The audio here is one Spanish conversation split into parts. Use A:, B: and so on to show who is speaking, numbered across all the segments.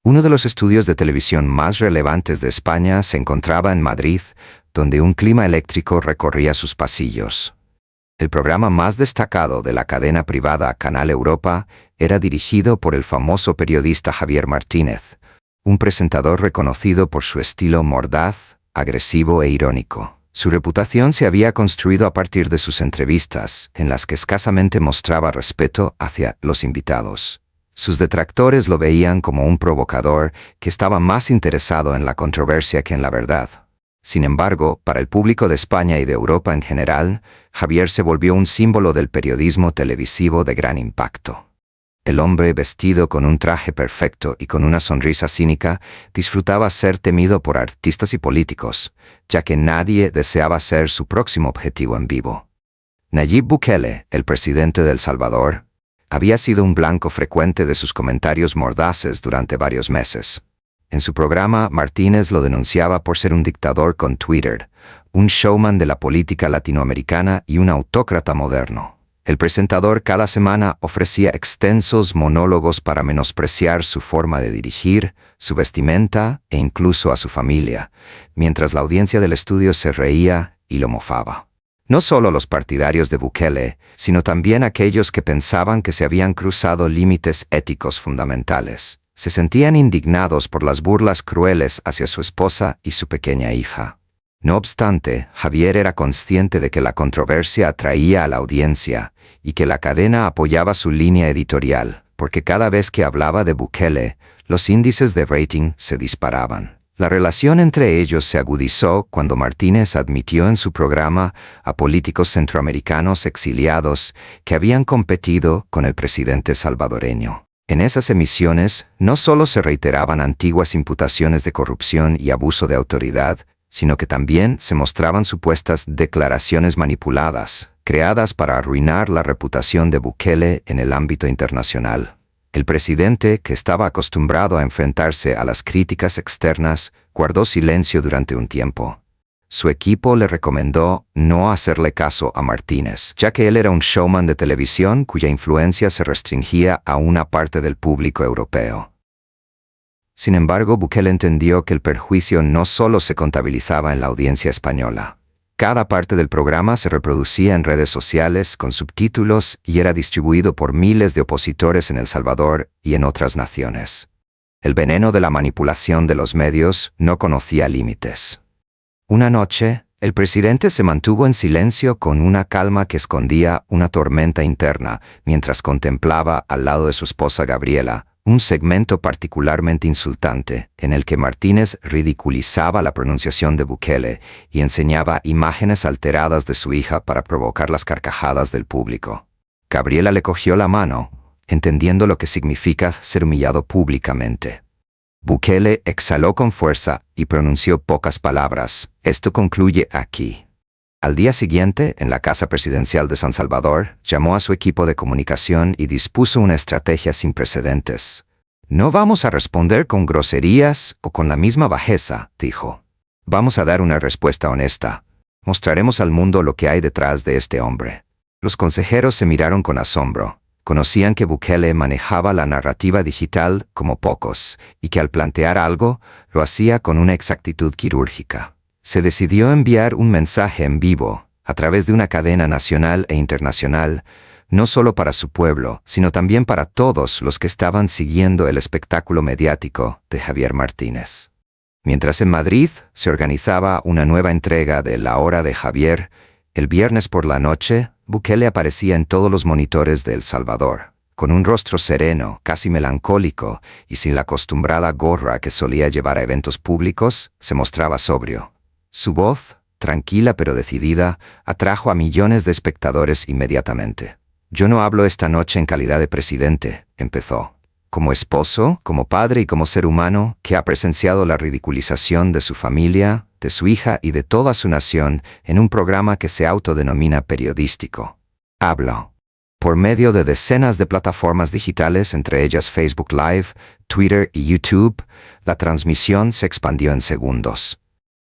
A: Uno de los estudios de televisión más relevantes de España se encontraba en Madrid, donde un clima eléctrico recorría sus pasillos. El programa más destacado de la cadena privada Canal Europa era dirigido por el famoso periodista Javier Martínez, un presentador reconocido por su estilo mordaz, agresivo e irónico. Su reputación se había construido a partir de sus entrevistas, en las que escasamente mostraba respeto hacia los invitados. Sus detractores lo veían como un provocador que estaba más interesado en la controversia que en la verdad. Sin embargo, para el público de España y de Europa en general, Javier se volvió un símbolo del periodismo televisivo de gran impacto. El hombre, vestido con un traje perfecto y con una sonrisa cínica, disfrutaba ser temido por artistas y políticos, ya que nadie deseaba ser su próximo objetivo en vivo. Nayib Bukele, el presidente de El Salvador, había sido un blanco frecuente de sus comentarios mordaces durante varios meses. En su programa, Martínez lo denunciaba por ser un dictador con Twitter, un showman de la política latinoamericana y un autócrata moderno. El presentador cada semana ofrecía extensos monólogos para menospreciar su forma de dirigir, su vestimenta e incluso a su familia, mientras la audiencia del estudio se reía y lo mofaba. No solo los partidarios de Bukele, sino también aquellos que pensaban que se habían cruzado límites éticos fundamentales, se sentían indignados por las burlas crueles hacia su esposa y su pequeña hija. No obstante, Javier era consciente de que la controversia atraía a la audiencia y que la cadena apoyaba su línea editorial, porque cada vez que hablaba de Bukele, los índices de rating se disparaban. La relación entre ellos se agudizó cuando Martínez admitió en su programa a políticos centroamericanos exiliados que habían competido con el presidente salvadoreño. En esas emisiones no solo se reiteraban antiguas imputaciones de corrupción y abuso de autoridad, sino que también se mostraban supuestas declaraciones manipuladas, creadas para arruinar la reputación de Bukele en el ámbito internacional. El presidente, que estaba acostumbrado a enfrentarse a las críticas externas, guardó silencio durante un tiempo. Su equipo le recomendó no hacerle caso a Martínez, ya que él era un showman de televisión cuya influencia se restringía a una parte del público europeo. Sin embargo, Bukele entendió que el perjuicio no solo se contabilizaba en la audiencia española. Cada parte del programa se reproducía en redes sociales con subtítulos y era distribuido por miles de opositores en El Salvador y en otras naciones. El veneno de la manipulación de los medios no conocía límites. Una noche, el presidente se mantuvo en silencio con una calma que escondía una tormenta interna mientras contemplaba al lado de su esposa Gabriela un segmento particularmente insultante en el que Martínez ridiculizaba la pronunciación de Bukele y enseñaba imágenes alteradas de su hija para provocar las carcajadas del público. Gabriela le cogió la mano, entendiendo lo que significa ser humillado públicamente. Bukele exhaló con fuerza y pronunció pocas palabras. Esto concluye aquí. Al día siguiente, en la Casa Presidencial de San Salvador, llamó a su equipo de comunicación y dispuso una estrategia sin precedentes. No vamos a responder con groserías o con la misma bajeza, dijo. Vamos a dar una respuesta honesta. Mostraremos al mundo lo que hay detrás de este hombre. Los consejeros se miraron con asombro. Conocían que Bukele manejaba la narrativa digital como pocos y que al plantear algo, lo hacía con una exactitud quirúrgica. Se decidió enviar un mensaje en vivo, a través de una cadena nacional e internacional, no solo para su pueblo, sino también para todos los que estaban siguiendo el espectáculo mediático de Javier Martínez. Mientras en Madrid se organizaba una nueva entrega de La Hora de Javier, el viernes por la noche, Bukele aparecía en todos los monitores de El Salvador, con un rostro sereno, casi melancólico, y sin la acostumbrada gorra que solía llevar a eventos públicos, se mostraba sobrio. Su voz, tranquila pero decidida, atrajo a millones de espectadores inmediatamente. Yo no hablo esta noche en calidad de presidente, empezó. Como esposo, como padre y como ser humano que ha presenciado la ridiculización de su familia, de su hija y de toda su nación en un programa que se autodenomina periodístico. Hablo. Por medio de decenas de plataformas digitales, entre ellas Facebook Live, Twitter y YouTube, la transmisión se expandió en segundos.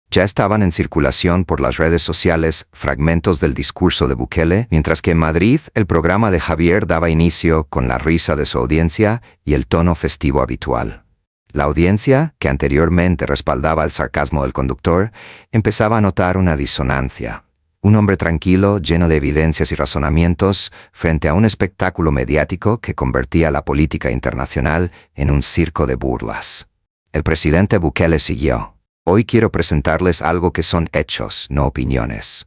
A: Ya estaban en circulación por las redes sociales fragmentos del discurso de Bukele, mientras que en Madrid el programa de Javier daba inicio con la risa de su audiencia y el tono festivo habitual. La audiencia, que anteriormente respaldaba el sarcasmo del conductor, empezaba a notar una disonancia. Un hombre tranquilo, lleno de evidencias y razonamientos, frente a un espectáculo mediático que convertía la política internacional en un circo de burlas. El presidente Bukele siguió. Hoy quiero presentarles algo que son hechos, no opiniones.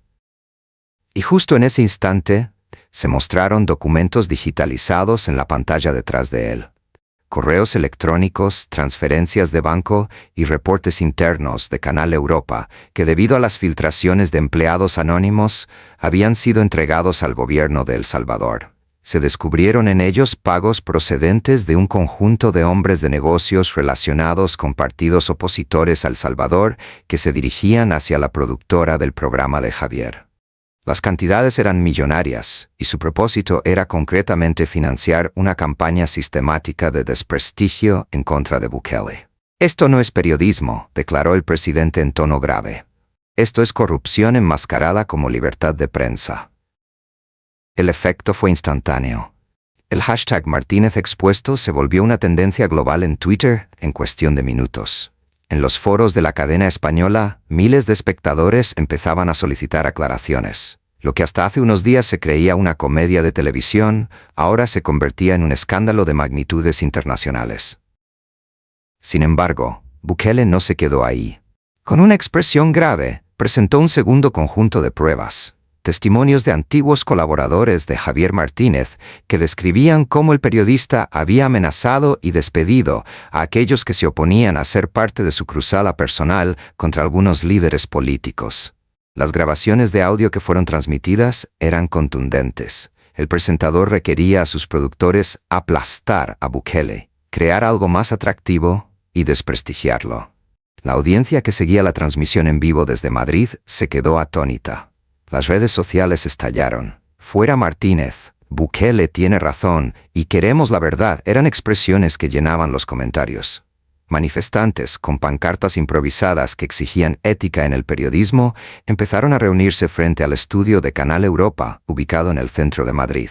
A: Y justo en ese instante, se mostraron documentos digitalizados en la pantalla detrás de él. Correos electrónicos, transferencias de banco y reportes internos de Canal Europa, que debido a las filtraciones de empleados anónimos, habían sido entregados al gobierno de El Salvador. Se descubrieron en ellos pagos procedentes de un conjunto de hombres de negocios relacionados con partidos opositores a El Salvador que se dirigían hacia la productora del programa de Javier. Las cantidades eran millonarias y su propósito era concretamente financiar una campaña sistemática de desprestigio en contra de Bukele. Esto no es periodismo, declaró el presidente en tono grave. Esto es corrupción enmascarada como libertad de prensa. El efecto fue instantáneo. El hashtag Martínez Expuesto se volvió una tendencia global en Twitter en cuestión de minutos. En los foros de la cadena española, miles de espectadores empezaban a solicitar aclaraciones. Lo que hasta hace unos días se creía una comedia de televisión, ahora se convertía en un escándalo de magnitudes internacionales. Sin embargo, Bukele no se quedó ahí. Con una expresión grave, presentó un segundo conjunto de pruebas. Testimonios de antiguos colaboradores de Javier Martínez que describían cómo el periodista había amenazado y despedido a aquellos que se oponían a ser parte de su cruzada personal contra algunos líderes políticos. Las grabaciones de audio que fueron transmitidas eran contundentes. El presentador requería a sus productores aplastar a Bukele, crear algo más atractivo y desprestigiarlo. La audiencia que seguía la transmisión en vivo desde Madrid se quedó atónita. Las redes sociales estallaron. Fuera Martínez, Bukele tiene razón y queremos la verdad eran expresiones que llenaban los comentarios. Manifestantes con pancartas improvisadas que exigían ética en el periodismo empezaron a reunirse frente al estudio de Canal Europa, ubicado en el centro de Madrid.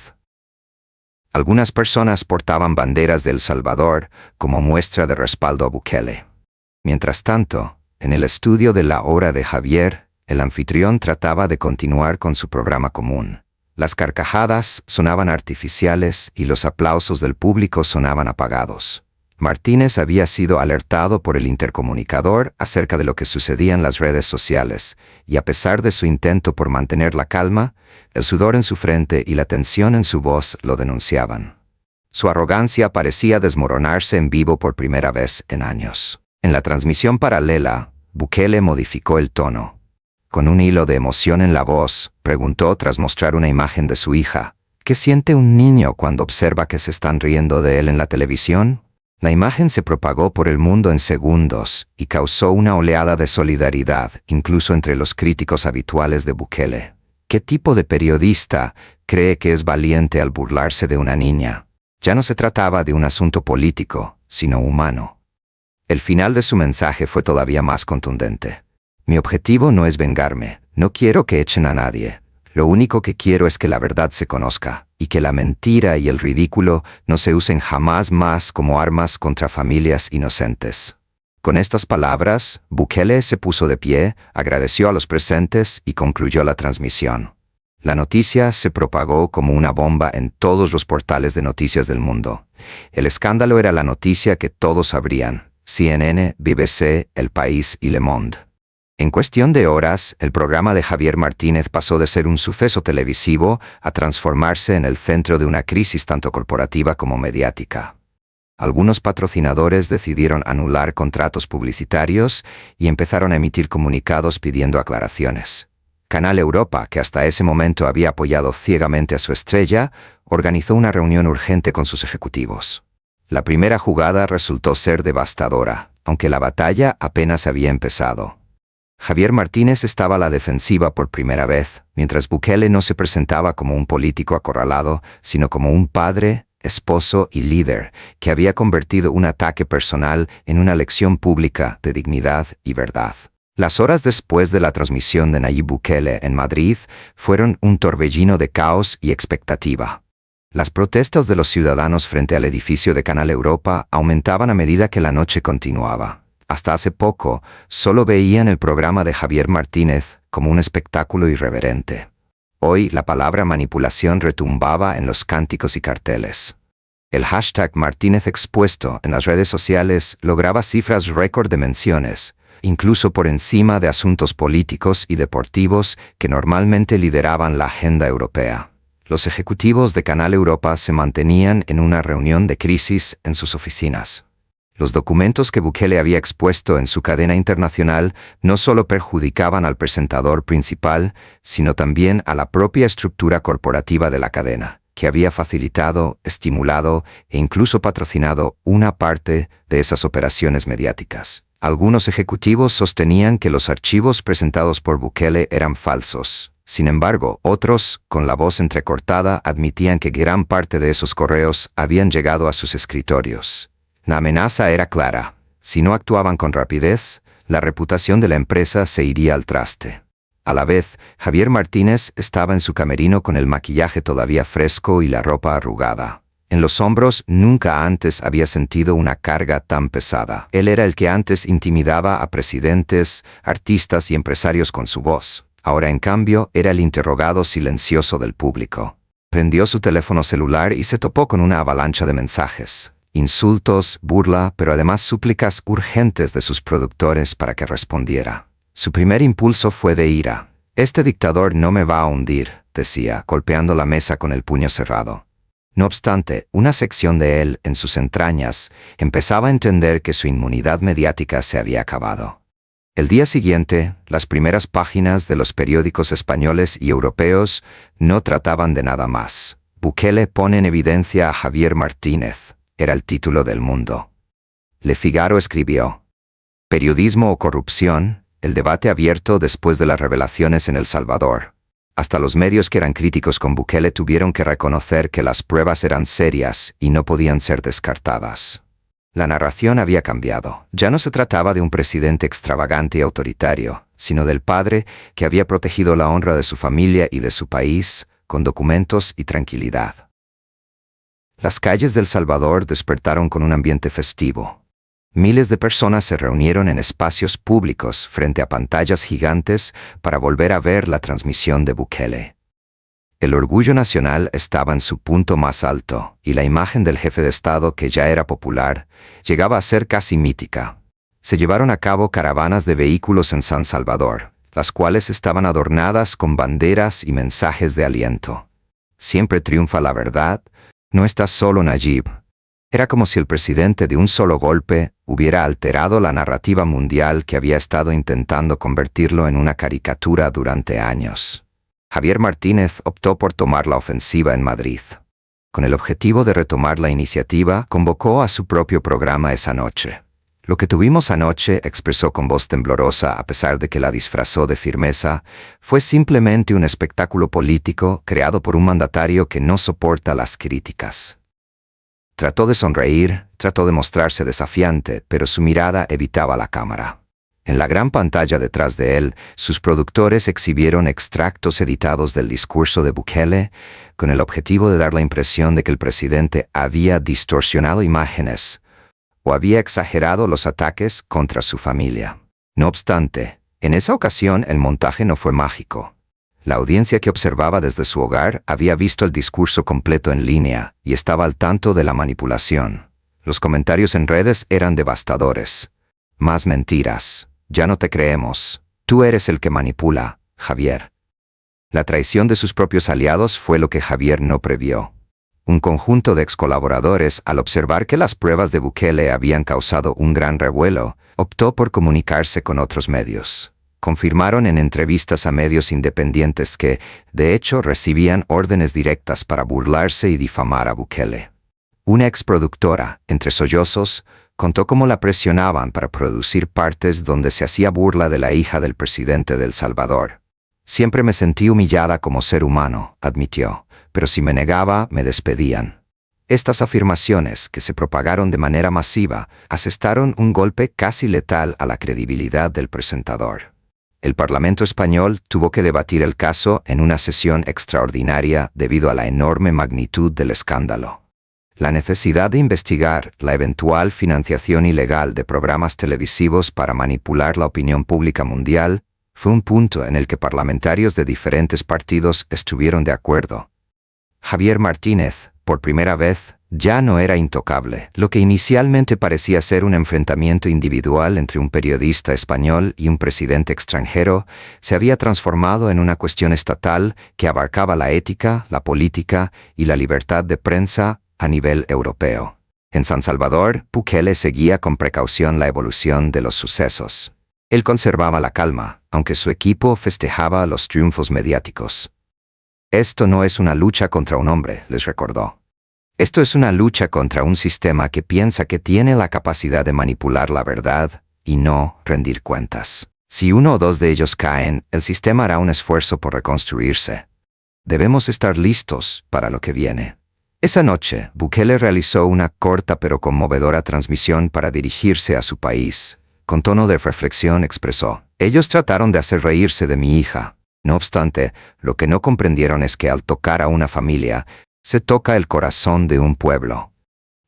A: Algunas personas portaban banderas de El Salvador como muestra de respaldo a Bukele. Mientras tanto, en el estudio de La Hora de Javier, el anfitrión trataba de continuar con su programa común. Las carcajadas sonaban artificiales y los aplausos del público sonaban apagados. Martínez había sido alertado por el intercomunicador acerca de lo que sucedía en las redes sociales, y a pesar de su intento por mantener la calma, el sudor en su frente y la tensión en su voz lo denunciaban. Su arrogancia parecía desmoronarse en vivo por primera vez en años. En la transmisión paralela, Bukele modificó el tono. Con un hilo de emoción en la voz, preguntó tras mostrar una imagen de su hija, ¿qué siente un niño cuando observa que se están riendo de él en la televisión? La imagen se propagó por el mundo en segundos y causó una oleada de solidaridad, incluso entre los críticos habituales de Bukele. ¿Qué tipo de periodista cree que es valiente al burlarse de una niña? Ya no se trataba de un asunto político, sino humano. El final de su mensaje fue todavía más contundente. Mi objetivo no es vengarme, no quiero que echen a nadie. Lo único que quiero es que la verdad se conozca, y que la mentira y el ridículo no se usen jamás más como armas contra familias inocentes. Con estas palabras, Bukele se puso de pie, agradeció a los presentes y concluyó la transmisión. La noticia se propagó como una bomba en todos los portales de noticias del mundo. El escándalo era la noticia que todos sabrían: CNN, BBC, El País y Le Monde. En cuestión de horas, el programa de Javier Martínez pasó de ser un suceso televisivo a transformarse en el centro de una crisis tanto corporativa como mediática. Algunos patrocinadores decidieron anular contratos publicitarios y empezaron a emitir comunicados pidiendo aclaraciones. Canal Europa, que hasta ese momento había apoyado ciegamente a su estrella, organizó una reunión urgente con sus ejecutivos. La primera jugada resultó ser devastadora, aunque la batalla apenas había empezado. Javier Martínez estaba a la defensiva por primera vez, mientras Bukele no se presentaba como un político acorralado, sino como un padre, esposo y líder que había convertido un ataque personal en una lección pública de dignidad y verdad. Las horas después de la transmisión de Nayib Bukele en Madrid fueron un torbellino de caos y expectativa. Las protestas de los ciudadanos frente al edificio de Canal Europa aumentaban a medida que la noche continuaba. Hasta hace poco, solo veían el programa de Javier Martínez como un espectáculo irreverente. Hoy, la palabra manipulación retumbaba en los cánticos y carteles. El hashtag Martínez Expuesto en las redes sociales lograba cifras récord de menciones, incluso por encima de asuntos políticos y deportivos que normalmente lideraban la agenda europea. Los ejecutivos de Canal Europa se mantenían en una reunión de crisis en sus oficinas. Los documentos que Bukele había expuesto en su cadena internacional no solo perjudicaban al presentador principal, sino también a la propia estructura corporativa de la cadena, que había facilitado, estimulado e incluso patrocinado una parte de esas operaciones mediáticas. Algunos ejecutivos sostenían que los archivos presentados por Bukele eran falsos. Sin embargo, otros, con la voz entrecortada, admitían que gran parte de esos correos habían llegado a sus escritorios. La amenaza era clara. Si no actuaban con rapidez, la reputación de la empresa se iría al traste. A la vez, Javier Martínez estaba en su camerino con el maquillaje todavía fresco y la ropa arrugada. En los hombros nunca antes había sentido una carga tan pesada. Él era el que antes intimidaba a presidentes, artistas y empresarios con su voz. Ahora, en cambio, era el interrogado silencioso del público. Prendió su teléfono celular y se topó con una avalancha de mensajes. Insultos, burla, pero además súplicas urgentes de sus productores para que respondiera. Su primer impulso fue de ira. «Este dictador no me va a hundir», decía, golpeando la mesa con el puño cerrado. No obstante, una sección de él, en sus entrañas, empezaba a entender que su inmunidad mediática se había acabado. El día siguiente, las primeras páginas de los periódicos españoles y europeos no trataban de nada más. «Bukele pone en evidencia a Javier Martínez», era el título del Mundo. Le Figaro escribió: «Periodismo o corrupción, el debate abierto después de las revelaciones en El Salvador». Hasta los medios que eran críticos con Bukele tuvieron que reconocer que las pruebas eran serias y no podían ser descartadas. La narración había cambiado. Ya no se trataba de un presidente extravagante y autoritario, sino del padre que había protegido la honra de su familia y de su país con documentos y tranquilidad. Las calles de El Salvador despertaron con un ambiente festivo. Miles de personas se reunieron en espacios públicos frente a pantallas gigantes para volver a ver la transmisión de Bukele. El orgullo nacional estaba en su punto más alto, y la imagen del jefe de Estado, que ya era popular, llegaba a ser casi mítica. Se llevaron a cabo caravanas de vehículos en San Salvador, las cuales estaban adornadas con banderas y mensajes de aliento. Siempre triunfa la verdad, no está solo Nayib. Era como si el presidente de un solo golpe hubiera alterado la narrativa mundial que había estado intentando convertirlo en una caricatura durante años. Javier Martínez optó por tomar la ofensiva en Madrid. Con el objetivo de retomar la iniciativa, convocó a su propio programa esa noche. «Lo que tuvimos anoche», expresó con voz temblorosa a pesar de que la disfrazó de firmeza, «fue simplemente un espectáculo político creado por un mandatario que no soporta las críticas». Trató de sonreír, trató de mostrarse desafiante, pero su mirada evitaba la cámara. En la gran pantalla detrás de él, sus productores exhibieron extractos editados del discurso de Bukele con el objetivo de dar la impresión de que el presidente había distorsionado imágenes o había exagerado los ataques contra su familia. No obstante, en esa ocasión el montaje no fue mágico. La audiencia que observaba desde su hogar había visto el discurso completo en línea y estaba al tanto de la manipulación. Los comentarios en redes eran devastadores. «Más mentiras. Ya no te creemos. Tú eres el que manipula, Javier». La traición de sus propios aliados fue lo que Javier no previó. Un conjunto de excolaboradores, al observar que las pruebas de Bukele habían causado un gran revuelo, optó por comunicarse con otros medios. Confirmaron en entrevistas a medios independientes que, de hecho, recibían órdenes directas para burlarse y difamar a Bukele. Una exproductora, entre sollozos, contó cómo la presionaban para producir partes donde se hacía burla de la hija del presidente de El Salvador. «Siempre me sentí humillada como ser humano», admitió, «pero si me negaba, me despedían». Estas afirmaciones, que se propagaron de manera masiva, asestaron un golpe casi letal a la credibilidad del presentador. El Parlamento español tuvo que debatir el caso en una sesión extraordinaria debido a la enorme magnitud del escándalo. La necesidad de investigar la eventual financiación ilegal de programas televisivos para manipular la opinión pública mundial fue un punto en el que parlamentarios de diferentes partidos estuvieron de acuerdo. Javier Martínez, por primera vez, ya no era intocable. Lo que inicialmente parecía ser un enfrentamiento individual entre un periodista español y un presidente extranjero se había transformado en una cuestión estatal que abarcaba la ética, la política y la libertad de prensa a nivel europeo. En San Salvador, Bukele seguía con precaución la evolución de los sucesos. Él conservaba la calma, aunque su equipo festejaba los triunfos mediáticos. Esto no es una lucha contra un hombre, les recordó. Esto es una lucha contra un sistema que piensa que tiene la capacidad de manipular la verdad y no rendir cuentas. Si uno o dos de ellos caen, el sistema hará un esfuerzo por reconstruirse. Debemos estar listos para lo que viene. Esa noche, Bukele realizó una corta pero conmovedora transmisión para dirigirse a su país. Con tono de reflexión expresó: ellos trataron de hacer reírse de mi hija. No obstante, lo que no comprendieron es que al tocar a una familia, se toca el corazón de un pueblo.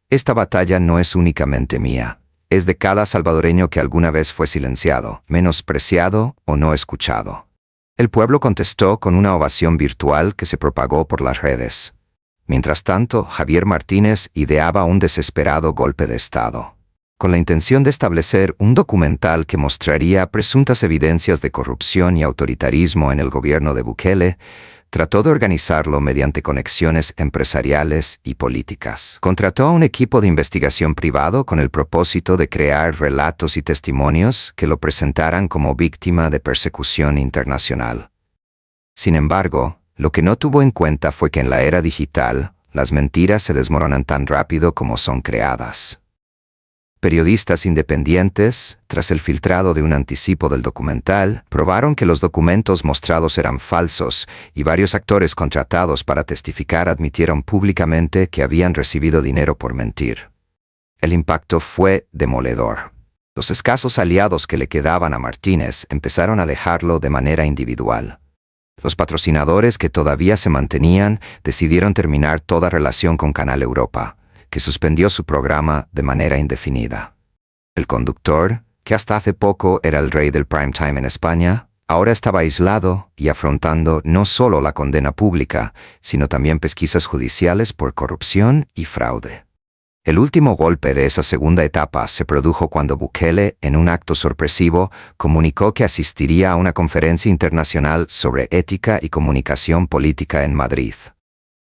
A: Esta batalla no es únicamente mía. Es de cada salvadoreño que alguna vez fue silenciado, menospreciado o no escuchado. El pueblo contestó con una ovación virtual que se propagó por las redes. Mientras tanto, Javier Martínez ideaba un desesperado golpe de Estado, con la intención de establecer un documental que mostraría presuntas evidencias de corrupción y autoritarismo en el gobierno de Bukele. Trató de organizarlo mediante conexiones empresariales y políticas. Contrató a un equipo de investigación privado con el propósito de crear relatos y testimonios que lo presentaran como víctima de persecución internacional. Sin embargo, lo que no tuvo en cuenta fue que en la era digital, las mentiras se desmoronan tan rápido como son creadas. Periodistas independientes, tras el filtrado de un anticipo del documental, probaron que los documentos mostrados eran falsos y varios actores contratados para testificar admitieron públicamente que habían recibido dinero por mentir. El impacto fue demoledor. Los escasos aliados que le quedaban a Martínez empezaron a dejarlo de manera individual. Los patrocinadores que todavía se mantenían decidieron terminar toda relación con Canal Europa, que suspendió su programa de manera indefinida. El conductor, que hasta hace poco era el rey del prime time en España, ahora estaba aislado y afrontando no solo la condena pública, sino también pesquisas judiciales por corrupción y fraude. El último golpe de esa segunda etapa se produjo cuando Bukele, en un acto sorpresivo, comunicó que asistiría a una conferencia internacional sobre ética y comunicación política en Madrid.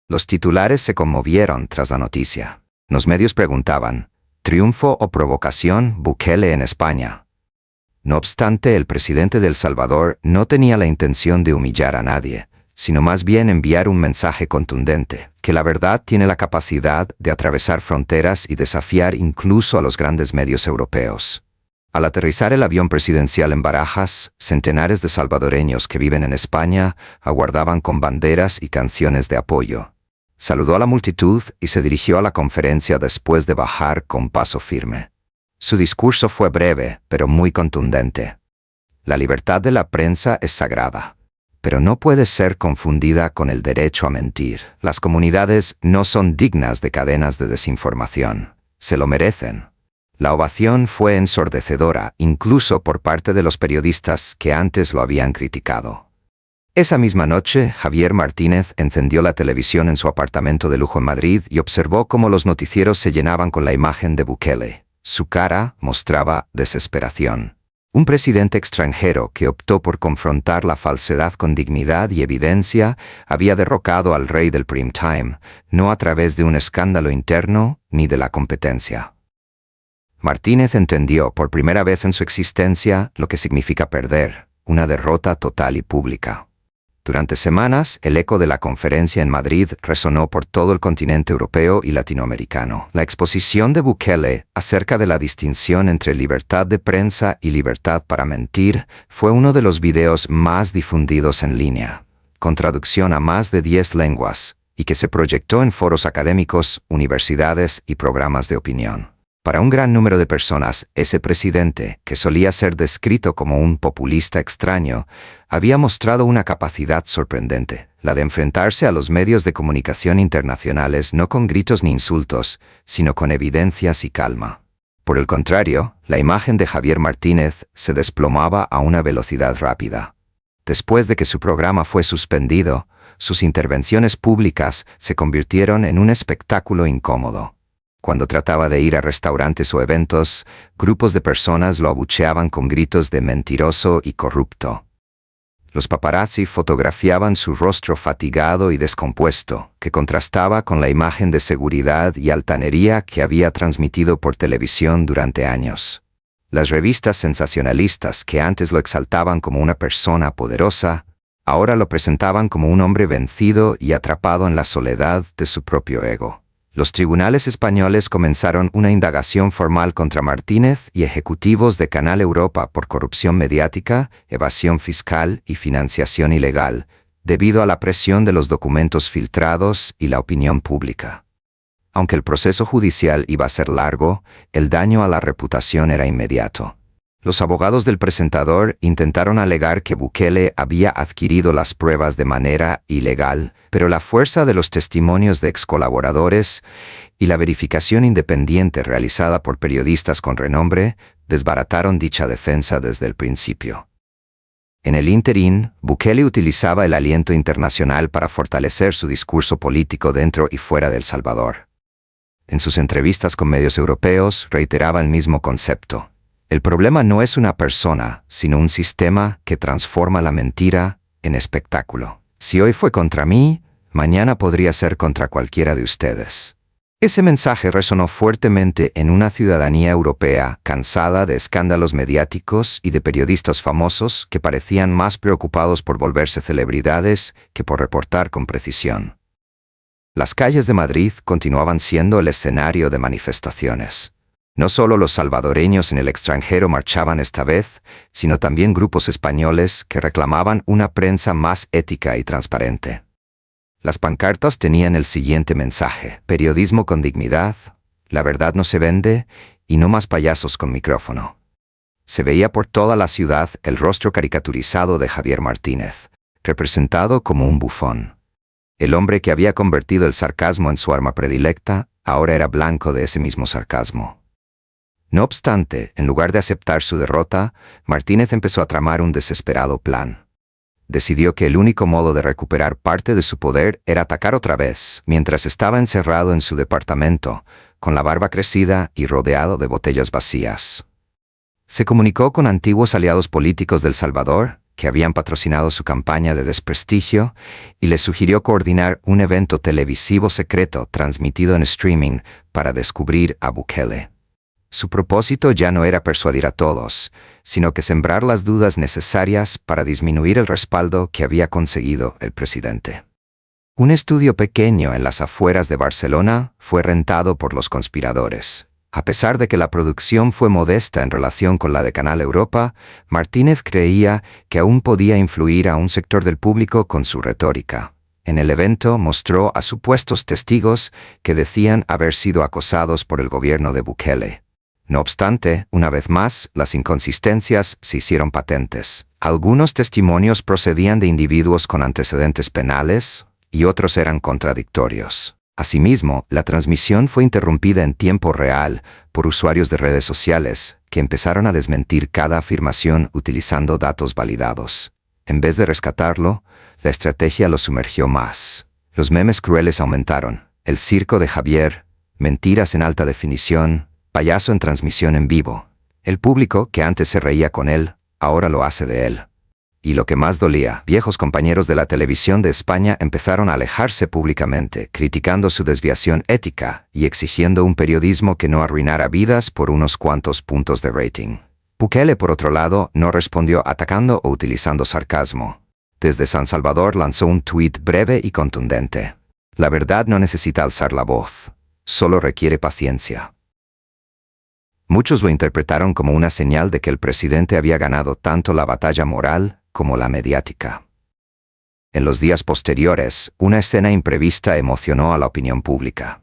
A: Los titulares se conmovieron tras la noticia. Los medios preguntaban: ¿triunfo o provocación Bukele en España? No obstante, el presidente de El Salvador no tenía la intención de humillar a nadie, sino más bien enviar un mensaje contundente, que la verdad tiene la capacidad de atravesar fronteras y desafiar incluso a los grandes medios europeos. Al aterrizar el avión presidencial en Barajas, centenares de salvadoreños que viven en España aguardaban con banderas y canciones de apoyo. Saludó a la multitud y se dirigió a la conferencia después de bajar con paso firme. Su discurso fue breve, pero muy contundente. La libertad de la prensa es sagrada, pero no puede ser confundida con el derecho a mentir. Las comunidades no son dignas de cadenas de desinformación. Se lo merecen. La ovación fue ensordecedora, incluso por parte de los periodistas que antes lo habían criticado. Esa misma noche, Javier Martínez encendió la televisión en su apartamento de lujo en Madrid y observó cómo los noticieros se llenaban con la imagen de Bukele. Su cara mostraba desesperación. Un presidente extranjero que optó por confrontar la falsedad con dignidad y evidencia había derrocado al rey del prime time, no a través de un escándalo interno ni de la competencia. Martínez entendió por primera vez en su existencia lo que significa perder, una derrota total y pública. Durante semanas, el eco de la conferencia en Madrid resonó por todo el continente europeo y latinoamericano. La exposición de Bukele acerca de la distinción entre libertad de prensa y libertad para mentir fue uno de los videos más difundidos en línea, con traducción a más de 10 lenguas, y que se proyectó en foros académicos, universidades y programas de opinión. Para un gran número de personas, ese presidente, que solía ser descrito como un populista extraño, había mostrado una capacidad sorprendente, la de enfrentarse a los medios de comunicación internacionales no con gritos ni insultos, sino con evidencias y calma. Por el contrario, la imagen de Javier Martínez se desplomaba a una velocidad rápida. Después de que su programa fue suspendido, sus intervenciones públicas se convirtieron en un espectáculo incómodo. Cuando trataba de ir a restaurantes o eventos, grupos de personas lo abucheaban con gritos de mentiroso y corrupto. Los paparazzi fotografiaban su rostro fatigado y descompuesto, que contrastaba con la imagen de seguridad y altanería que había transmitido por televisión durante años. Las revistas sensacionalistas, que antes lo exaltaban como una persona poderosa, ahora lo presentaban como un hombre vencido y atrapado en la soledad de su propio ego. Los tribunales españoles comenzaron una indagación formal contra Martínez y ejecutivos de Canal Europa por corrupción mediática, evasión fiscal y financiación ilegal, debido a la presión de los documentos filtrados y la opinión pública. Aunque el proceso judicial iba a ser largo, el daño a la reputación era inmediato. Los abogados del presentador intentaron alegar que Bukele había adquirido las pruebas de manera ilegal, pero la fuerza de los testimonios de excolaboradores y la verificación independiente realizada por periodistas con renombre desbarataron dicha defensa desde el principio. En el ínterin, Bukele utilizaba el aliento internacional para fortalecer su discurso político dentro y fuera de El Salvador. En sus entrevistas con medios europeos reiteraba el mismo concepto. El problema no es una persona, sino un sistema que transforma la mentira en espectáculo. Si hoy fue contra mí, mañana podría ser contra cualquiera de ustedes. Ese mensaje resonó fuertemente en una ciudadanía europea cansada de escándalos mediáticos y de periodistas famosos que parecían más preocupados por volverse celebridades que por reportar con precisión. Las calles de Madrid continuaban siendo el escenario de manifestaciones. No solo los salvadoreños en el extranjero marchaban esta vez, sino también grupos españoles que reclamaban una prensa más ética y transparente. Las pancartas tenían el siguiente mensaje: periodismo con dignidad, la verdad no se vende y no más payasos con micrófono. Se veía por toda la ciudad el rostro caricaturizado de Javier Martínez, representado como un bufón. El hombre que había convertido el sarcasmo en su arma predilecta, ahora era blanco de ese mismo sarcasmo. No obstante, en lugar de aceptar su derrota, Martínez empezó a tramar un desesperado plan. Decidió que el único modo de recuperar parte de su poder era atacar otra vez, mientras estaba encerrado en su departamento, con la barba crecida y rodeado de botellas vacías. Se comunicó con antiguos aliados políticos del Salvador, que habían patrocinado su campaña de desprestigio, y les sugirió coordinar un evento televisivo secreto transmitido en streaming para descubrir a Bukele. Su propósito ya no era persuadir a todos, sino que sembrar las dudas necesarias para disminuir el respaldo que había conseguido el presidente. Un estudio pequeño en las afueras de Barcelona fue rentado por los conspiradores. A pesar de que la producción fue modesta en relación con la de Canal Europa, Martínez creía que aún podía influir a un sector del público con su retórica. En el evento mostró a supuestos testigos que decían haber sido acosados por el gobierno de Bukele. No obstante, una vez más, las inconsistencias se hicieron patentes. Algunos testimonios procedían de individuos con antecedentes penales y otros eran contradictorios. Asimismo, la transmisión fue interrumpida en tiempo real por usuarios de redes sociales que empezaron a desmentir cada afirmación utilizando datos validados. En vez de rescatarlo, la estrategia lo sumergió más. Los memes crueles aumentaron. El circo de Javier, mentiras en alta definición, payaso en transmisión en vivo. El público, que antes se reía con él, ahora lo hace de él. Y lo que más dolía, viejos compañeros de la televisión de España empezaron a alejarse públicamente, criticando su desviación ética y exigiendo un periodismo que no arruinara vidas por unos cuantos puntos de rating. Bukele, por otro lado, no respondió atacando o utilizando sarcasmo. Desde San Salvador lanzó un tuit breve y contundente. La verdad no necesita alzar la voz, solo requiere paciencia. Muchos lo interpretaron como una señal de que el presidente había ganado tanto la batalla moral como la mediática. En los días posteriores, una escena imprevista emocionó a la opinión pública.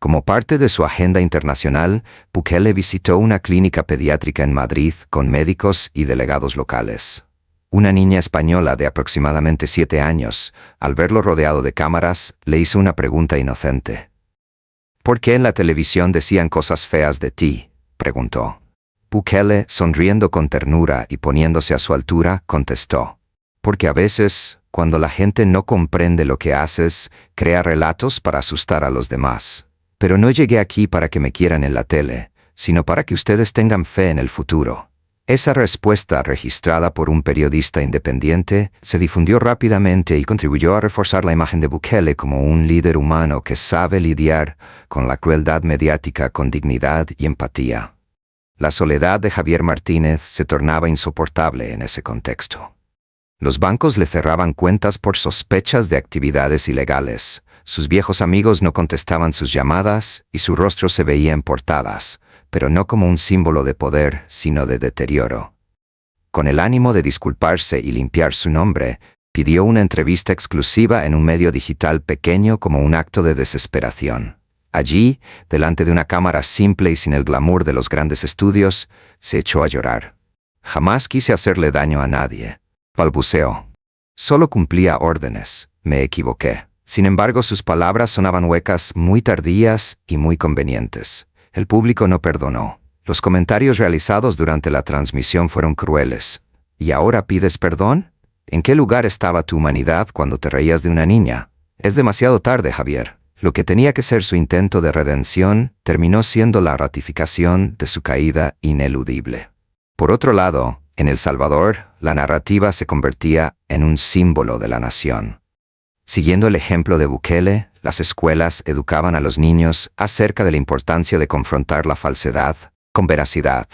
A: Como parte de su agenda internacional, Bukele visitó una clínica pediátrica en Madrid con médicos y delegados locales. Una niña española de aproximadamente 7 años, al verlo rodeado de cámaras, le hizo una pregunta inocente. ¿Por qué en la televisión decían cosas feas de ti?, preguntó. Bukele, sonriendo con ternura y poniéndose a su altura, contestó. Porque a veces, cuando la gente no comprende lo que haces, crea relatos para asustar a los demás. Pero no llegué aquí para que me quieran en la tele, sino para que ustedes tengan fe en el futuro. Esa respuesta, registrada por un periodista independiente, se difundió rápidamente y contribuyó a reforzar la imagen de Bukele como un líder humano que sabe lidiar con la crueldad mediática con dignidad y empatía. La soledad de Javier Martínez se tornaba insoportable en ese contexto. Los bancos le cerraban cuentas por sospechas de actividades ilegales. Sus viejos amigos no contestaban sus llamadas y su rostro se veía en portadas, pero no como un símbolo de poder, sino de deterioro. Con el ánimo de disculparse y limpiar su nombre, pidió una entrevista exclusiva en un medio digital pequeño como un acto de desesperación. Allí, delante de una cámara simple y sin el glamour de los grandes estudios, se echó a llorar. Jamás quise hacerle daño a nadie, balbuceó. Solo cumplía órdenes, me equivoqué. Sin embargo, sus palabras sonaban huecas, muy tardías y muy convenientes. El público no perdonó. Los comentarios realizados durante la transmisión fueron crueles. ¿Y ahora pides perdón? ¿En qué lugar estaba tu humanidad cuando te reías de una niña? Es demasiado tarde, Javier. Lo que tenía que ser su intento de redención terminó siendo la ratificación de su caída ineludible. Por otro lado, en El Salvador, la narrativa se convertía en un símbolo de la nación. Siguiendo el ejemplo de Bukele, las escuelas educaban a los niños acerca de la importancia de confrontar la falsedad con veracidad.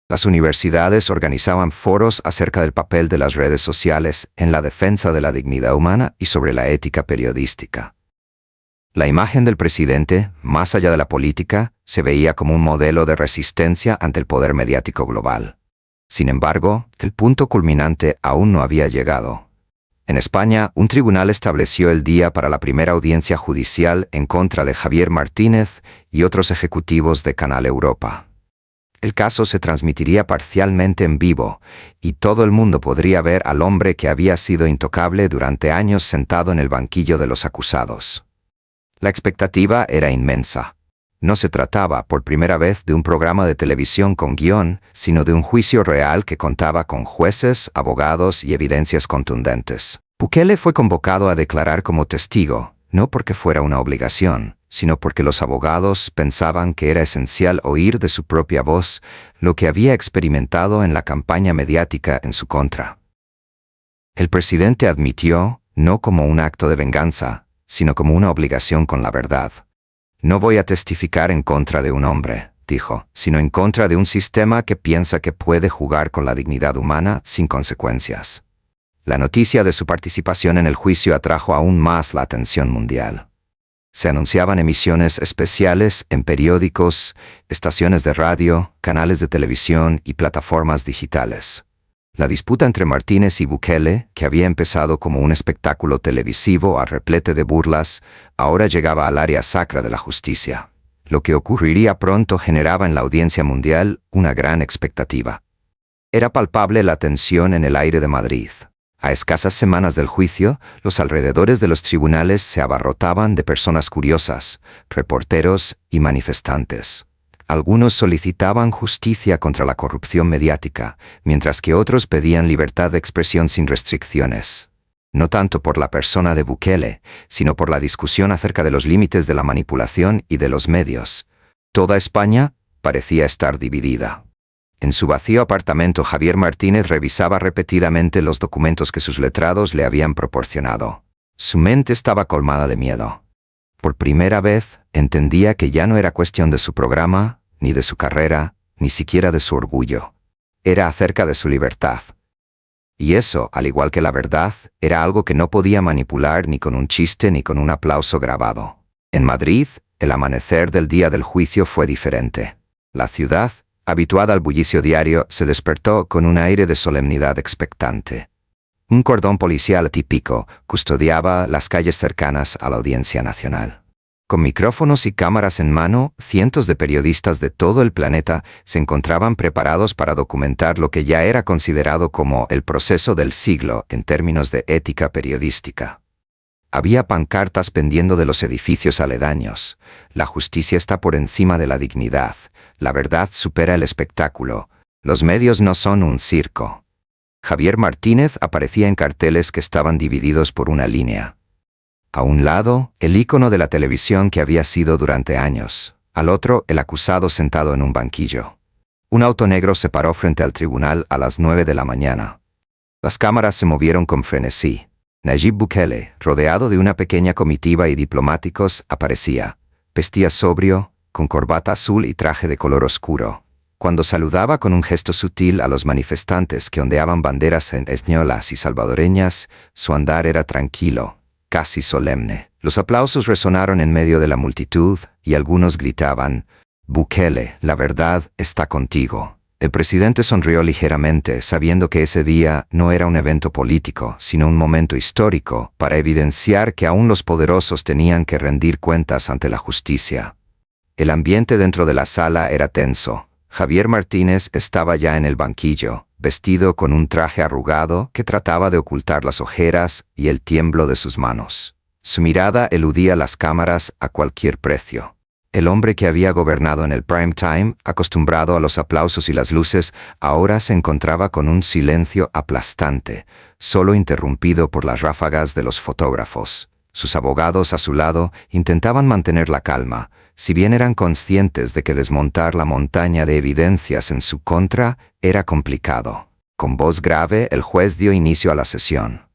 A: Las universidades organizaban foros acerca del papel de las redes sociales en la defensa de la dignidad humana y sobre la ética periodística. La imagen del presidente, más allá de la política, se veía como un modelo de resistencia ante el poder mediático global. Sin embargo, el punto culminante aún no había llegado. En España, un tribunal estableció el día para la primera audiencia judicial en contra de Javier Martínez y otros ejecutivos de Canal Europa. El caso se transmitiría parcialmente en vivo, y todo el mundo podría ver al hombre que había sido intocable durante años sentado en el banquillo de los acusados. La expectativa era inmensa. No se trataba, por primera vez, de un programa de televisión con guión, sino de un juicio real que contaba con jueces, abogados y evidencias contundentes. Bukele fue convocado a declarar como testigo, no porque fuera una obligación, sino porque los abogados pensaban que era esencial oír de su propia voz lo que había experimentado en la campaña mediática en su contra. El presidente admitió, no como un acto de venganza, sino como una obligación con la verdad. No voy a testificar en contra de un hombre, dijo, sino en contra de un sistema que piensa que puede jugar con la dignidad humana sin consecuencias. La noticia de su participación en el juicio atrajo aún más la atención mundial. Se anunciaban emisiones especiales en periódicos, estaciones de radio, canales de televisión y plataformas digitales. La disputa entre Martínez y Bukele, que había empezado como un espectáculo televisivo a replete de burlas, ahora llegaba al área sacra de la justicia. Lo que ocurriría pronto generaba en la audiencia mundial una gran expectativa. Era palpable la tensión en el aire de Madrid. A escasas semanas del juicio, los alrededores de los tribunales se abarrotaban de personas curiosas, reporteros y manifestantes. Algunos solicitaban justicia contra la corrupción mediática, mientras que otros pedían libertad de expresión sin restricciones. No tanto por la persona de Bukele, sino por la discusión acerca de los límites de la manipulación y de los medios. Toda España parecía estar dividida. En su vacío apartamento, Javier Martínez revisaba repetidamente los documentos que sus letrados le habían proporcionado. Su mente estaba colmada de miedo. Por primera vez, entendía que ya no era cuestión de su programa, ni de su carrera, ni siquiera de su orgullo. Era acerca de su libertad. Y eso, al igual que la verdad, era algo que no podía manipular ni con un chiste ni con un aplauso grabado. En Madrid, el amanecer del día del juicio fue diferente. La ciudad, habituada al bullicio diario, se despertó con un aire de solemnidad expectante. Un cordón policial típico custodiaba las calles cercanas a la Audiencia Nacional. Con micrófonos y cámaras en mano, cientos de periodistas de todo el planeta se encontraban preparados para documentar lo que ya era considerado como el proceso del siglo en términos de ética periodística. Había pancartas pendiendo de los edificios aledaños. La justicia está por encima de la dignidad. La verdad supera el espectáculo. Los medios no son un circo. Javier Martínez aparecía en carteles que estaban divididos por una línea. A un lado, el ícono de la televisión que había sido durante años. Al otro, el acusado sentado en un banquillo. Un auto negro se paró frente al tribunal a las 9 de la mañana. Las cámaras se movieron con frenesí. Nayib Bukele, rodeado de una pequeña comitiva y diplomáticos, aparecía. Vestía sobrio, con corbata azul y traje de color oscuro. Cuando saludaba con un gesto sutil a los manifestantes que ondeaban banderas españolas y salvadoreñas, su andar era tranquilo, casi solemne. Los aplausos resonaron en medio de la multitud y algunos gritaban: «Bukele, la verdad está contigo». El presidente sonrió ligeramente, sabiendo que ese día no era un evento político, sino un momento histórico para evidenciar que aún los poderosos tenían que rendir cuentas ante la justicia. El ambiente dentro de la sala era tenso. Javier Martínez estaba ya en el banquillo, vestido con un traje arrugado que trataba de ocultar las ojeras y el tiemblo de sus manos. Su mirada eludía las cámaras a cualquier precio. El hombre que había gobernado en el prime time, acostumbrado a los aplausos y las luces, ahora se encontraba con un silencio aplastante, solo interrumpido por las ráfagas de los fotógrafos. Sus abogados a su lado intentaban mantener la calma, si bien eran conscientes de que desmontar la montaña de evidencias en su contra era complicado. Con voz grave, el juez dio inicio a la sesión.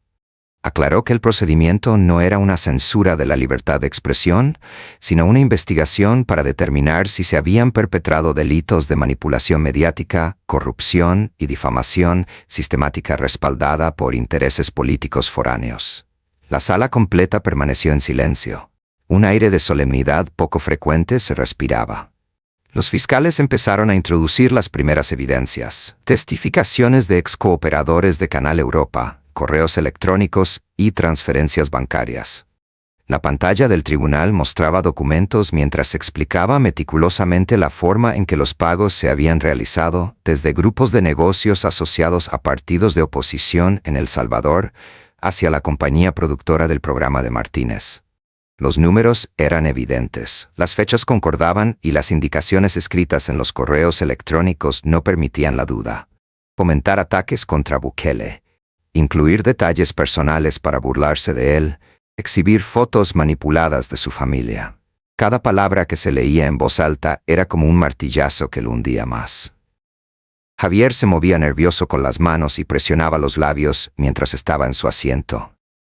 A: Aclaró que el procedimiento no era una censura de la libertad de expresión, sino una investigación para determinar si se habían perpetrado delitos de manipulación mediática, corrupción y difamación sistemática respaldada por intereses políticos foráneos. La sala completa permaneció en silencio. Un aire de solemnidad poco frecuente se respiraba. Los fiscales empezaron a introducir las primeras evidencias, testificaciones de excooperadores de Canal Europa, correos electrónicos y transferencias bancarias. La pantalla del tribunal mostraba documentos mientras se explicaba meticulosamente la forma en que los pagos se habían realizado, desde grupos de negocios asociados a partidos de oposición en El Salvador hacia la compañía productora del programa de Martínez. Los números eran evidentes, las fechas concordaban y las indicaciones escritas en los correos electrónicos no permitían la duda. Fomentar ataques contra Bukele, incluir detalles personales para burlarse de él, exhibir fotos manipuladas de su familia. Cada palabra que se leía en voz alta era como un martillazo que lo hundía más. Javier se movía nervioso con las manos y presionaba los labios mientras estaba en su asiento.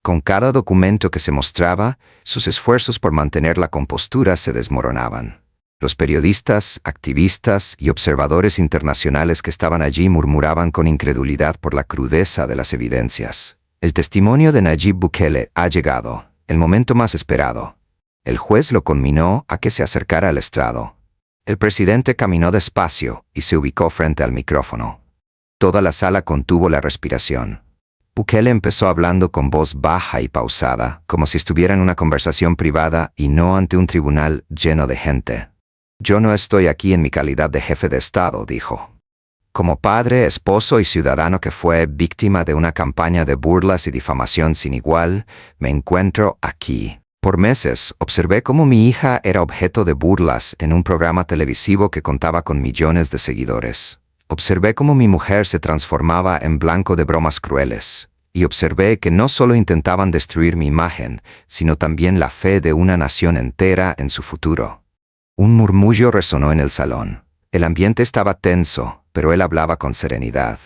A: Con cada documento que se mostraba, sus esfuerzos por mantener la compostura se desmoronaban. Los periodistas, activistas y observadores internacionales que estaban allí murmuraban con incredulidad por la crudeza de las evidencias. El testimonio de Nayib Bukele ha llegado, el momento más esperado. El juez lo conminó a que se acercara al estrado. El presidente caminó despacio y se ubicó frente al micrófono. Toda la sala contuvo la respiración. Bukele empezó hablando con voz baja y pausada, como si estuviera en una conversación privada y no ante un tribunal lleno de gente. «Yo no estoy aquí en mi calidad de jefe de Estado», dijo. «Como padre, esposo y ciudadano que fue víctima de una campaña de burlas y difamación sin igual, me encuentro aquí. Por meses, observé cómo mi hija era objeto de burlas en un programa televisivo que contaba con millones de seguidores. Observé cómo mi mujer se transformaba en blanco de bromas crueles, y observé que no solo intentaban destruir mi imagen, sino también la fe de una nación entera en su futuro». Un murmullo resonó en el salón. El ambiente estaba tenso, pero él hablaba con serenidad.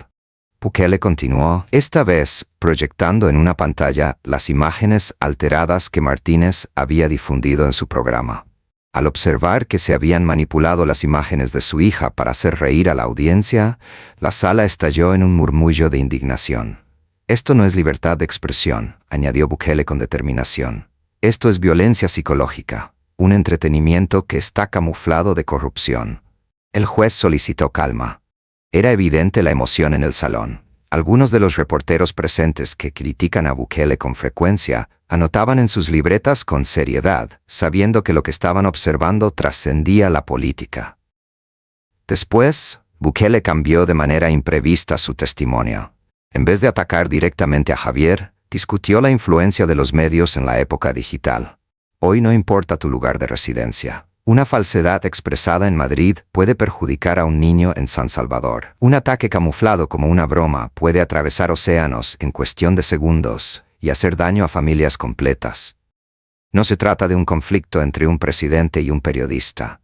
A: Bukele continuó, esta vez proyectando en una pantalla las imágenes alteradas que Martínez había difundido en su programa. Al observar que se habían manipulado las imágenes de su hija para hacer reír a la audiencia, la sala estalló en un murmullo de indignación. «Esto no es libertad de expresión», añadió Bukele con determinación. «Esto es violencia psicológica, un entretenimiento que está camuflado de corrupción». El juez solicitó calma. Era evidente la emoción en el salón. Algunos de los reporteros presentes que critican a Bukele con frecuencia anotaban en sus libretas con seriedad, sabiendo que lo que estaban observando trascendía la política. Después, Bukele cambió de manera imprevista su testimonio. En vez de atacar directamente a Javier, discutió la influencia de los medios en la época digital. Hoy no importa tu lugar de residencia. Una falsedad expresada en Madrid puede perjudicar a un niño en San Salvador. Un ataque camuflado como una broma puede atravesar océanos en cuestión de segundos y hacer daño a familias completas. No se trata de un conflicto entre un presidente y un periodista.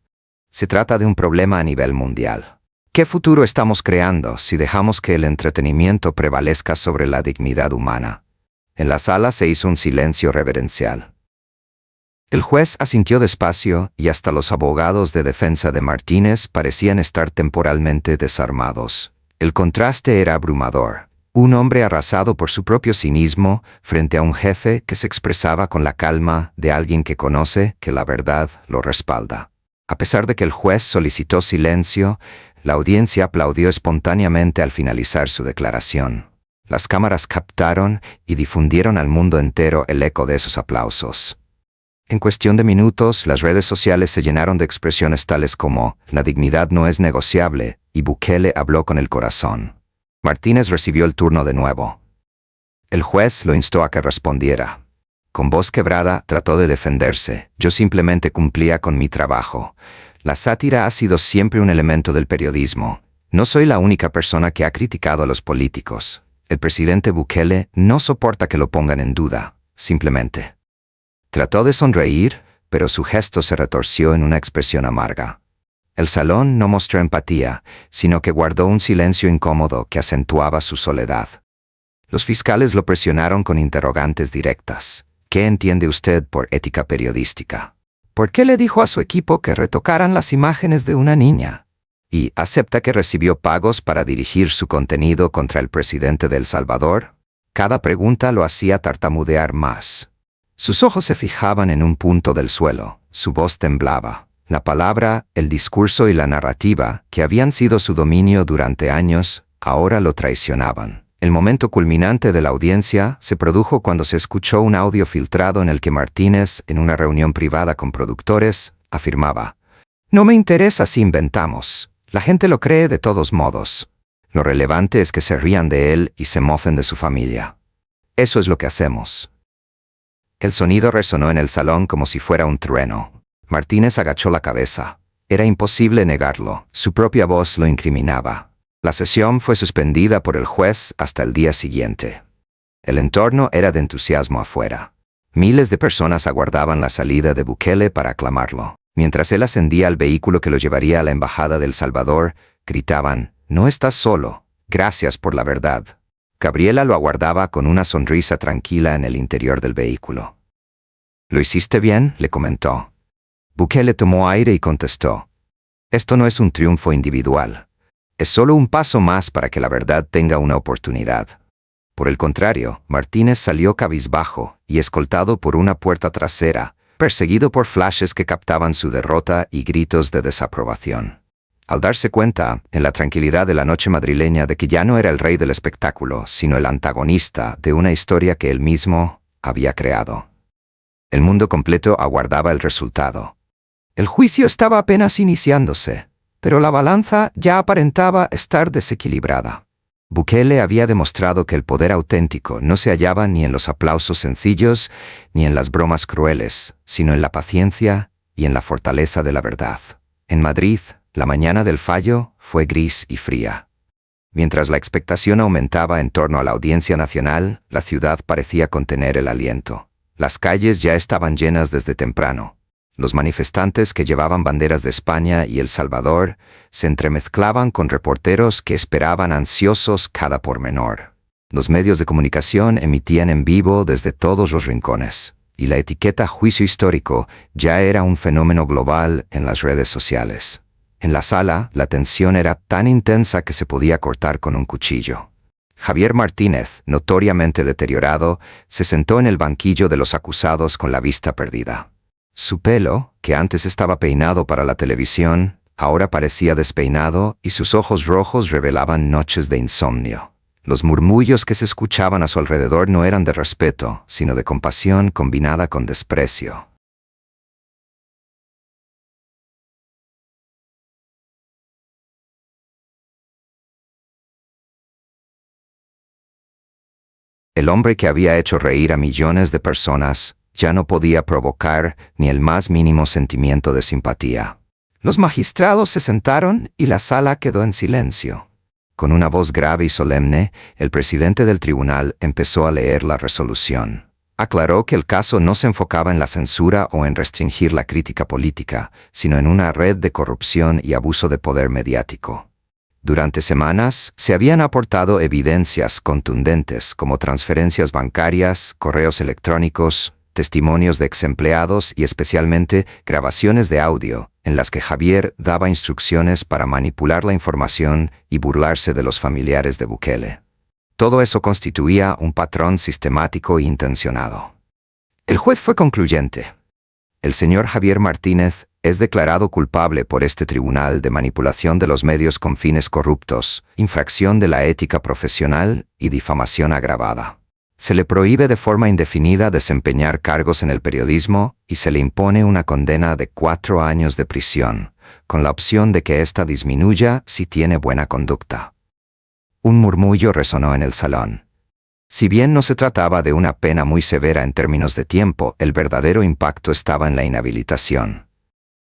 A: Se trata de un problema a nivel mundial. ¿Qué futuro estamos creando si dejamos que el entretenimiento prevalezca sobre la dignidad humana? En la sala se hizo un silencio reverencial. El juez asintió despacio y hasta los abogados de defensa de Martínez parecían estar temporalmente desarmados. El contraste era abrumador. Un hombre arrasado por su propio cinismo frente a un jefe que se expresaba con la calma de alguien que conoce que la verdad lo respalda. A pesar de que el juez solicitó silencio, la audiencia aplaudió espontáneamente al finalizar su declaración. Las cámaras captaron y difundieron al mundo entero el eco de esos aplausos. En cuestión de minutos, las redes sociales se llenaron de expresiones tales como «La dignidad no es negociable» y «Bukele habló con el corazón». Martínez recibió el turno de nuevo. El juez lo instó a que respondiera. Con voz quebrada, trató de defenderse. «Yo simplemente cumplía con mi trabajo. La sátira ha sido siempre un elemento del periodismo. No soy la única persona que ha criticado a los políticos. El presidente Bukele no soporta que lo pongan en duda, simplemente». Trató de sonreír, pero su gesto se retorció en una expresión amarga. El salón no mostró empatía, sino que guardó un silencio incómodo que acentuaba su soledad. Los fiscales lo presionaron con interrogantes directas. ¿Qué entiende usted por ética periodística? ¿Por qué le dijo a su equipo que retocaran las imágenes de una niña? ¿Y acepta que recibió pagos para dirigir su contenido contra el presidente de El Salvador? Cada pregunta lo hacía tartamudear más. Sus ojos se fijaban en un punto del suelo, su voz temblaba. La palabra, el discurso y la narrativa, que habían sido su dominio durante años, ahora lo traicionaban. El momento culminante de la audiencia se produjo cuando se escuchó un audio filtrado en el que Martínez, en una reunión privada con productores, afirmaba: «No me interesa si inventamos. La gente lo cree de todos modos. Lo relevante es que se rían de él y se mofen de su familia. Eso es lo que hacemos». El sonido resonó en el salón como si fuera un trueno. Martínez agachó la cabeza. Era imposible negarlo. Su propia voz lo incriminaba. La sesión fue suspendida por el juez hasta el día siguiente. El entorno era de entusiasmo afuera. Miles de personas aguardaban la salida de Bukele para aclamarlo. Mientras él ascendía al vehículo que lo llevaría a la embajada de El Salvador, gritaban: «No estás solo. Gracias por la verdad». Gabriela lo aguardaba con una sonrisa tranquila en el interior del vehículo. «¿Lo hiciste bien?», le comentó. Bukele tomó aire y contestó: «Esto no es un triunfo individual. Es solo un paso más para que la verdad tenga una oportunidad». Por el contrario, Martínez salió cabizbajo y escoltado por una puerta trasera, perseguido por flashes que captaban su derrota y gritos de desaprobación. Al darse cuenta, en la tranquilidad de la noche madrileña, de que ya no era el rey del espectáculo, sino el antagonista de una historia que él mismo había creado. El mundo completo aguardaba el resultado. El juicio estaba apenas iniciándose, pero la balanza ya aparentaba estar desequilibrada. Bukele había demostrado que el poder auténtico no se hallaba ni en los aplausos sencillos ni en las bromas crueles, sino en la paciencia y en la fortaleza de la verdad. En Madrid, la mañana del fallo fue gris y fría. Mientras la expectación aumentaba en torno a la Audiencia Nacional, la ciudad parecía contener el aliento. Las calles ya estaban llenas desde temprano. Los manifestantes que llevaban banderas de España y El Salvador se entremezclaban con reporteros que esperaban ansiosos cada pormenor. Los medios de comunicación emitían en vivo desde todos los rincones, y la etiqueta juicio histórico ya era un fenómeno global en las redes sociales. En la sala, la tensión era tan intensa que se podía cortar con un cuchillo. Javier Martínez, notoriamente deteriorado, se sentó en el banquillo de los acusados con la vista perdida. Su pelo, que antes estaba peinado para la televisión, ahora parecía despeinado y sus ojos rojos revelaban noches de insomnio. Los murmullos que se escuchaban a su alrededor no eran de respeto, sino de compasión combinada con desprecio. El hombre que había hecho reír a millones de personas ya no podía provocar ni el más mínimo sentimiento de simpatía. Los magistrados se sentaron y la sala quedó en silencio. Con una voz grave y solemne, el presidente del tribunal empezó a leer la resolución. Aclaró que el caso no se enfocaba en la censura o en restringir la crítica política, sino en una red de corrupción y abuso de poder mediático. Durante semanas se habían aportado evidencias contundentes como transferencias bancarias, correos electrónicos, testimonios de exempleados y especialmente grabaciones de audio en las que Javier daba instrucciones para manipular la información y burlarse de los familiares de Bukele. Todo eso constituía un patrón sistemático e intencionado. El juez fue concluyente. El señor Javier Martínez es declarado culpable por este tribunal de manipulación de los medios con fines corruptos, infracción de la ética profesional y difamación agravada. Se le prohíbe de forma indefinida desempeñar cargos en el periodismo y se le impone una condena de 4 años de prisión, con la opción de que ésta disminuya si tiene buena conducta. Un murmullo resonó en el salón. Si bien no se trataba de una pena muy severa en términos de tiempo, el verdadero impacto estaba en la inhabilitación.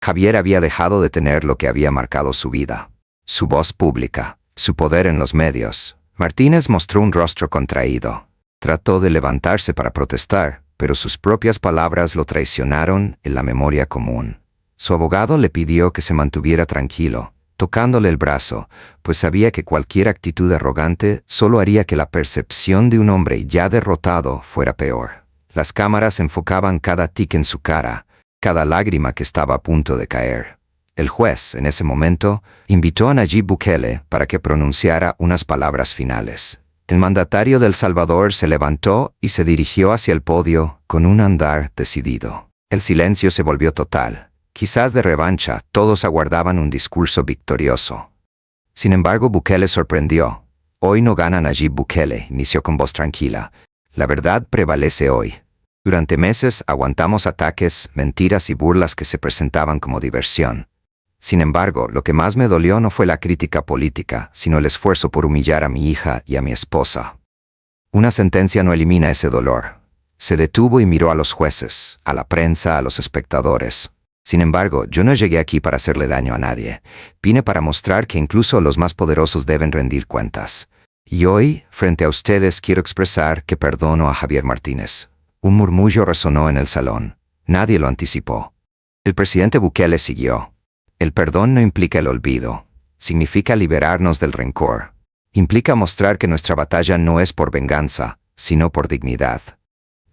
A: Javier había dejado de tener lo que había marcado su vida: su voz pública, su poder en los medios. Martínez mostró un rostro contraído. Trató de levantarse para protestar, pero sus propias palabras lo traicionaron en la memoria común. Su abogado le pidió que se mantuviera tranquilo, tocándole el brazo, pues sabía que cualquier actitud arrogante solo haría que la percepción de un hombre ya derrotado fuera peor. Las cámaras enfocaban cada tic en su cara, cada lágrima que estaba a punto de caer. El juez, en ese momento, invitó a Nayib Bukele para que pronunciara unas palabras finales. El mandatario de El Salvador se levantó y se dirigió hacia el podio con un andar decidido. El silencio se volvió total. Quizás de revancha, todos aguardaban un discurso victorioso. Sin embargo, Bukele sorprendió. Hoy no gana Nayib Bukele, inició con voz tranquila. La verdad prevalece hoy. Durante meses aguantamos ataques, mentiras y burlas que se presentaban como diversión. Sin embargo, lo que más me dolió no fue la crítica política, sino el esfuerzo por humillar a mi hija y a mi esposa. Una sentencia no elimina ese dolor. Se detuvo y miró a los jueces, a la prensa, a los espectadores. Sin embargo, yo no llegué aquí para hacerle daño a nadie. Vine para mostrar que incluso los más poderosos deben rendir cuentas. Y hoy, frente a ustedes, quiero expresar que perdono a Javier Martínez. Un murmullo resonó en el salón. Nadie lo anticipó. El presidente Bukele siguió. El perdón no implica el olvido. Significa liberarnos del rencor. Implica mostrar que nuestra batalla no es por venganza, sino por dignidad.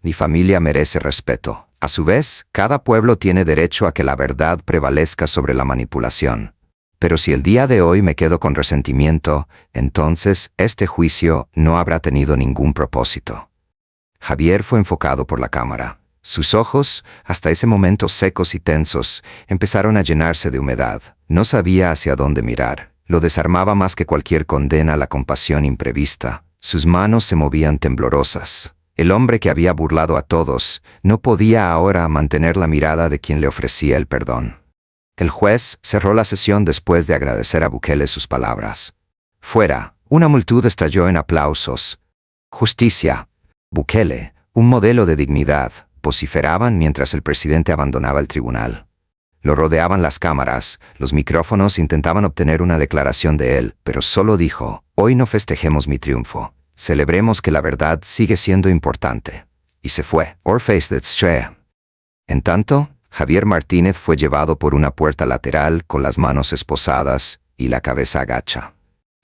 A: Mi familia merece respeto. A su vez, cada pueblo tiene derecho a que la verdad prevalezca sobre la manipulación. Pero si el día de hoy me quedo con resentimiento, entonces este juicio no habrá tenido ningún propósito. Javier fue enfocado por la cámara. Sus ojos, hasta ese momento secos y tensos, empezaron a llenarse de humedad. No sabía hacia dónde mirar. Lo desarmaba más que cualquier condena la compasión imprevista. Sus manos se movían temblorosas. El hombre que había burlado a todos no podía ahora mantener la mirada de quien le ofrecía el perdón. El juez cerró la sesión después de agradecer a Bukele sus palabras. Fuera, una multitud estalló en aplausos. Justicia. Bukele, un modelo de dignidad, vociferaban mientras el presidente abandonaba el tribunal. Lo rodeaban las cámaras, los micrófonos intentaban obtener una declaración de él, pero solo dijo: hoy no festejemos mi triunfo, celebremos que la verdad sigue siendo importante. Y se fue. Orpheus de Estrella. En tanto, Javier Martínez fue llevado por una puerta lateral con las manos esposadas y la cabeza agacha.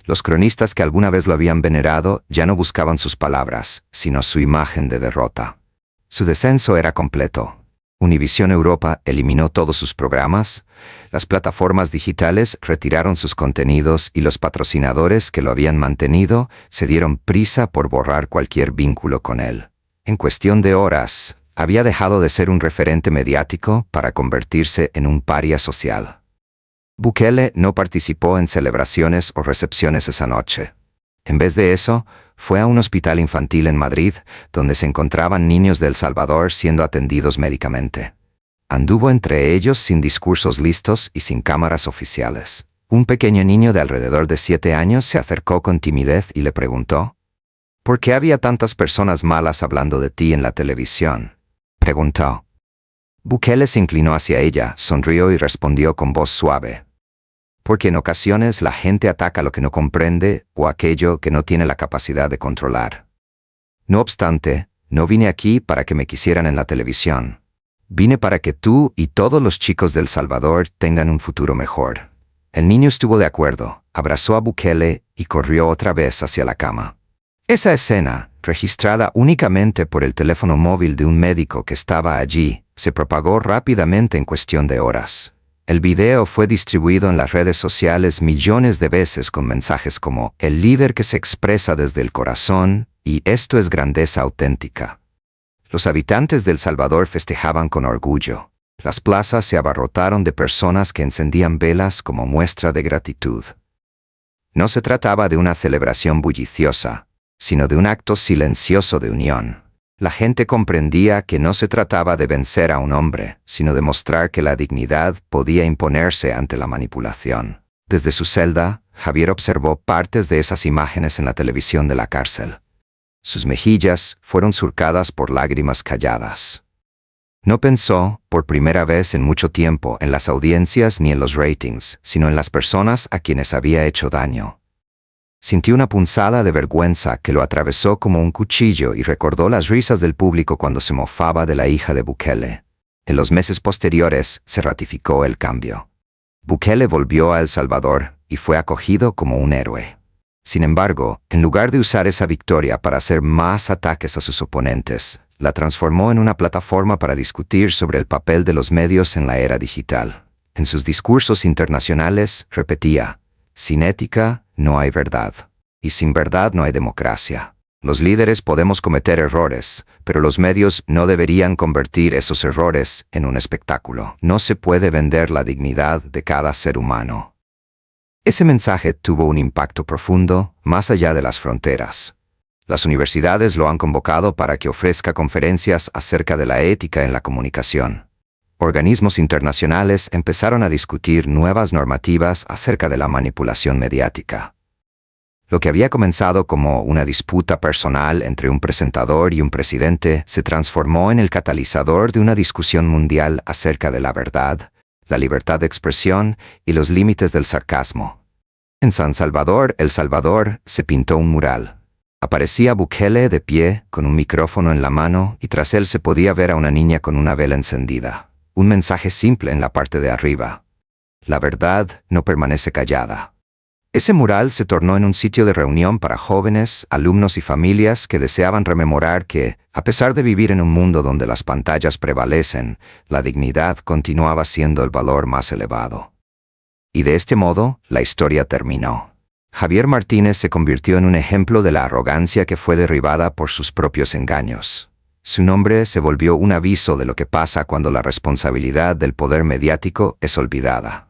A: Los cronistas que alguna vez lo habían venerado ya no buscaban sus palabras, sino su imagen de derrota. Su descenso era completo. Univisión Europa eliminó todos sus programas, las plataformas digitales retiraron sus contenidos y los patrocinadores que lo habían mantenido se dieron prisa por borrar cualquier vínculo con él. En cuestión de horas, había dejado de ser un referente mediático para convertirse en un paria social. Bukele no participó en celebraciones o recepciones esa noche. En vez de eso, fue a un hospital infantil en Madrid, donde se encontraban niños de El Salvador siendo atendidos médicamente. Anduvo entre ellos sin discursos listos y sin cámaras oficiales. Un pequeño niño de alrededor de 7 años se acercó con timidez y le preguntó: ¿por qué había tantas personas malas hablando de ti en la televisión? Preguntó. Bukele se inclinó hacia ella, sonrió y respondió con voz suave: porque en ocasiones la gente ataca lo que no comprende o aquello que no tiene la capacidad de controlar. No obstante, no vine aquí para que me quisieran en la televisión. Vine para que tú y todos los chicos de El Salvador tengan un futuro mejor. El niño estuvo de acuerdo, abrazó a Bukele y corrió otra vez hacia la cama. Esa escena, registrada únicamente por el teléfono móvil de un médico que estaba allí, se propagó rápidamente en cuestión de horas. El video fue distribuido en las redes sociales millones de veces con mensajes como «el líder que se expresa desde el corazón» y «esto es grandeza auténtica». Los habitantes de El Salvador festejaban con orgullo. Las plazas se abarrotaron de personas que encendían velas como muestra de gratitud. No se trataba de una celebración bulliciosa, sino de un acto silencioso de unión. La gente comprendía que no se trataba de vencer a un hombre, sino de mostrar que la dignidad podía imponerse ante la manipulación. Desde su celda, Javier observó partes de esas imágenes en la televisión de la cárcel. Sus mejillas fueron surcadas por lágrimas calladas. No pensó, por primera vez en mucho tiempo, en las audiencias ni en los ratings, sino en las personas a quienes había hecho daño. Sintió una punzada de vergüenza que lo atravesó como un cuchillo y recordó las risas del público cuando se mofaba de la hija de Bukele. En los meses posteriores se ratificó el cambio. Bukele volvió a El Salvador y fue acogido como un héroe. Sin embargo, en lugar de usar esa victoria para hacer más ataques a sus oponentes, la transformó en una plataforma para discutir sobre el papel de los medios en la era digital. En sus discursos internacionales repetía: sin ética no hay verdad, y sin verdad no hay democracia. Los líderes podemos cometer errores, pero los medios no deberían convertir esos errores en un espectáculo. No se puede vender la dignidad de cada ser humano. Ese mensaje tuvo un impacto profundo, más allá de las fronteras. Las universidades lo han convocado para que ofrezca conferencias acerca de la ética en la comunicación. Organismos internacionales empezaron a discutir nuevas normativas acerca de la manipulación mediática. Lo que había comenzado como una disputa personal entre un presentador y un presidente se transformó en el catalizador de una discusión mundial acerca de la verdad, la libertad de expresión y los límites del sarcasmo. En San Salvador, El Salvador, se pintó un mural. Aparecía Bukele de pie, con un micrófono en la mano, y tras él se podía ver a una niña con una vela encendida. Un mensaje simple en la parte de arriba: la verdad no permanece callada. Ese mural se tornó en un sitio de reunión para jóvenes, alumnos y familias que deseaban rememorar que, a pesar de vivir en un mundo donde las pantallas prevalecen, la dignidad continuaba siendo el valor más elevado. Y de este modo, la historia terminó. Javier Martínez se convirtió en un ejemplo de la arrogancia que fue derribada por sus propios engaños. Su nombre se volvió un aviso de lo que pasa cuando la responsabilidad del poder mediático es olvidada.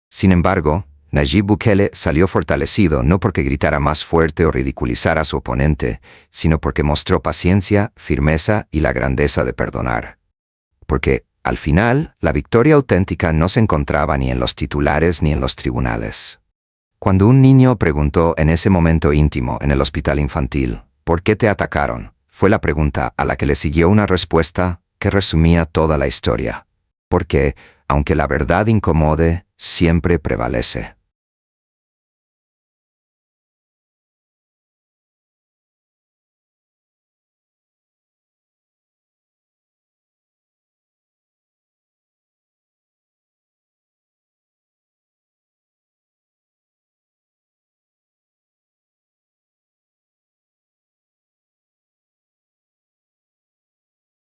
A: Sin embargo, Nayib Bukele salió fortalecido no porque gritara más fuerte o ridiculizara a su oponente, sino porque mostró paciencia, firmeza y la grandeza de perdonar. Porque, al final, la victoria auténtica no se encontraba ni en los titulares ni en los tribunales. Cuando un niño preguntó en ese momento íntimo en el hospital infantil: ¿por qué te atacaron?, fue la pregunta a la que le siguió una respuesta que resumía toda la historia. Porque, aunque la verdad incomode, siempre prevalece.